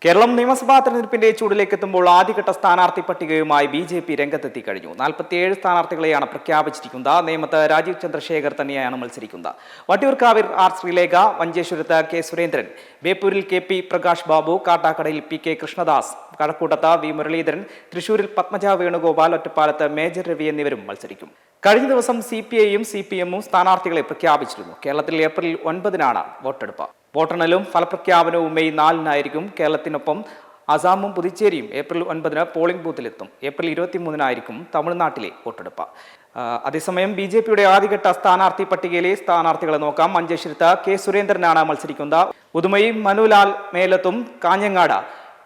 കേരളം നിയമസഭാ തെരഞ്ഞെടുപ്പിന്റെ ചൂടിലേക്ക് എത്തുമ്പോൾ ആദ്യഘട്ട സ്ഥാനാർത്ഥി പട്ടികയുമായി ബി.ജെ.പി. രംഗത്തെത്തി കഴിഞ്ഞു. 47 സ്ഥാനാർത്ഥികളെയാണ് പ്രഖ്യാപിച്ചിരിക്കുന്നത്. നേമത്ത് രാജീവ് ചന്ദ്രശേഖർ തന്നെയാണ് മത്സരിക്കുന്നത്. വട്ടിയൂർക്കാവിൽ ആർ ശ്രീലേഖ, മഞ്ചേശ്വരത്ത് കെ സുരേന്ദ്രൻ, ബേപ്പൂരിൽ കെ.പി. പ്രകാശ് ബാബു, കാട്ടാക്കടയിൽ പി.കെ. കൃഷ്ണദാസ്, കഴക്കൂട്ടത്ത് വി. മുരളീധരൻ, തൃശൂരിൽ പത്മജ വേണുഗോപാൽ, ഒറ്റപ്പാലത്ത് മേജർ രവി എന്നിവരും മത്സരിക്കും. കഴിഞ്ഞ ദിവസം CPI-യും CPM-ഉം സ്ഥാനാർത്ഥികളെ പ്രഖ്യാപിച്ചിരുന്നു. കേരളത്തിൽ ഏപ്രിൽ 9-നാണ് വോട്ടെടുപ്പ്. വോട്ടെണ്ണലും ഫലപ്രഖ്യാപനവും മെയ് 4-നായിരിക്കും. കേരളത്തിനൊപ്പം അസാമും പുതുച്ചേരിയും ഏപ്രിൽ 9-ന് പോളിംഗ് ബൂത്തിലെത്തും. ഏപ്രിൽ 23-നായിരിക്കും തമിഴ്നാട്ടിലെ വോട്ടെടുപ്പ്. അതേസമയം ബി.ജെ.പിയുടെ ആദ്യഘട്ട സ്ഥാനാർത്ഥി പട്ടികയിലെ സ്ഥാനാർത്ഥികളെ നോക്കാം. മഞ്ചേശ്വരത്ത് കെ സുരേന്ദ്രനാണ് മത്സരിക്കുന്നത്. ഉദുമൈ മനുലാൽ മേലത്തും കാഞ്ഞങ്ങാട്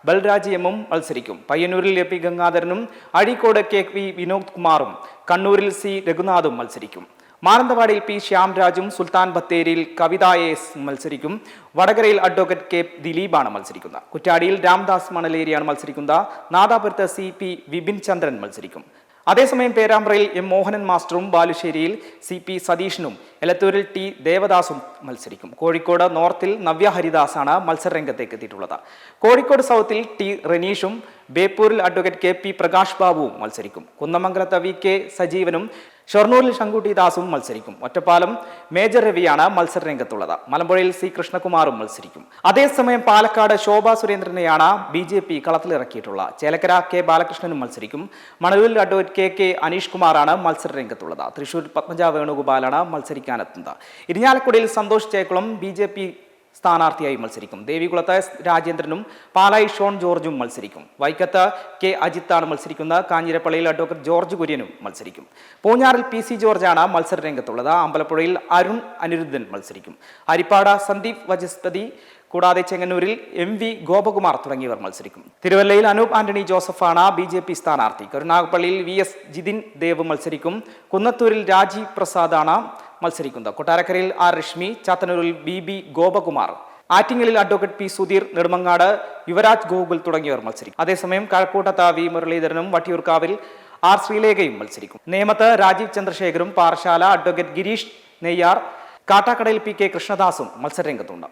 ബൽരാജ് എമ്മും മത്സരിക്കും. പയ്യന്നൂരിൽ എ.പി. ഗംഗാധരനും അഴീക്കോട് കെ.വി. വിനോദ് കുമാറും കണ്ണൂരിൽ സി. രഘുനാഥും മത്സരിക്കും. മാനന്തവാടിയിൽ പി. ശ്യാംരാജും സുൽത്താൻ ബത്തേരിയിൽ കവിത എസ് മത്സരിക്കും. വടകരയിൽ അഡ്വക്കേറ്റ് കെ. ദിലീപാണ് മത്സരിക്കുന്നത്. കുറ്റ്യാടിയിൽ രാംദാസ് മണലേരിയാണ് മത്സരിക്കുന്നത്. നാദാപുരത്ത് CP. വിപിൻ ചന്ദ്രൻ മത്സരിക്കും. അതേസമയം പേരാമ്പ്രയിൽ M. മോഹനൻ മാസ്റ്ററും ബാലുശ്ശേരിയിൽ CP. സതീഷിനും എലത്തൂരിൽ T. ദേവദാസും മത്സരിക്കും. കോഴിക്കോട് നോർത്തിൽ നവ്യ ഹരിദാസാണ് മത്സരരംഗത്തേക്ക് എത്തിയിട്ടുള്ളത്. കോഴിക്കോട് സൗത്തിൽ T. റനീഷും ബേപ്പൂരിൽ അഡ്വക്കേറ്റ് കെ.പി. പ്രകാശ് ബാബുവും മത്സരിക്കും. കുന്നമംഗലത്ത് V.K. സജീവനും ഷൊർണൂരിൽ ശങ്കുട്ടി ദാസും മത്സരിക്കും. ഒറ്റപ്പാലം മേജർ രവിയാണ് മത്സരരംഗത്തുള്ളത്. മലമ്പുഴയിൽ C. കൃഷ്ണകുമാറും മത്സരിക്കും. അതേസമയം പാലക്കാട് ശോഭാ സുരേന്ദ്രനെയാണ് ബി.ജെ.പി. കളത്തിലിറക്കിയിട്ടുള്ളത്. ചേലക്കര K. ബാലകൃഷ്ണനും മത്സരിക്കും. മണലൂരിൽ അഡ്വക്കേറ്റ് K. അനീഷ് കുമാറാണ് മത്സരരംഗത്തുള്ളത്. തൃശൂർ പത്മജ വേണുഗോപാലാണ് മത്സരിക്കാനെത്തുന്നത്. ഇരിഞ്ഞാലക്കുടയിൽ സന്തോഷ് ചേക്കുളം ബി.ജെ.പി. സ്ഥാനാർത്ഥിയായി മത്സരിക്കും. ദേവികുളത്ത് രാജേന്ദ്രനും പാലായി ഷോൺ ജോർജും മത്സരിക്കും. വൈക്കത്ത് K. അജിത്താണ് മത്സരിക്കുന്നത്. കാഞ്ഞിരപ്പള്ളിയിൽ അഡ്വക്കേറ്റ് ജോർജ് കുര്യനും മത്സരിക്കും. പൂഞ്ഞാറിൽ PC. ജോർജാണ് മത്സരരംഗത്തുള്ളത്. അമ്പലപ്പുഴയിൽ അരുൺ അനിരുദ്ധൻ മത്സരിക്കും. ഹരിപ്പാട് സന്ദീപ് വചസ്പതി, കൂടാതെ ചെങ്ങന്നൂരിൽ MV. ഗോപകുമാർ തുടങ്ങിയവർ മത്സരിക്കും. തിരുവല്ലയിൽ അനൂപ് ആന്റണി ജോസഫാണ് ബി.ജെ.പി. സ്ഥാനാർത്ഥി. കരുനാഗപ്പള്ളിയിൽ VS. ജിതിൻ ദേവ് മത്സരിക്കും. കുന്നത്തൂരിൽ രാജീവ് പ്രസാദാണ് മത്സരിക്കുന്നത്. കൊട്ടാരക്കരയിൽ R. രശ്മി, ചാത്തന്നൂരിൽ BB. ഗോപകുമാർ, ആറ്റിങ്ങലിൽ അഡ്വക്കേറ്റ് P. സുധീർ, നെടുമങ്ങാട് യുവരാജ് ഗോകുൽ തുടങ്ങിയവർ മത്സരിക്കും. അതേസമയം കഴക്കൂട്ടത്ത് V. മുരളീധരനും വട്ടിയൂർക്കാവിൽ R. ശ്രീലേഖയും മത്സരിക്കും. നേമത്ത് രാജീവ് ചന്ദ്രശേഖരും, പാറശാല അഡ്വക്കേറ്റ് ഗിരീഷ് നെയ്യാർ, കാട്ടാക്കടയിൽ P.K. കൃഷ്ണദാസും മത്സരരംഗത്തുണ്ട്.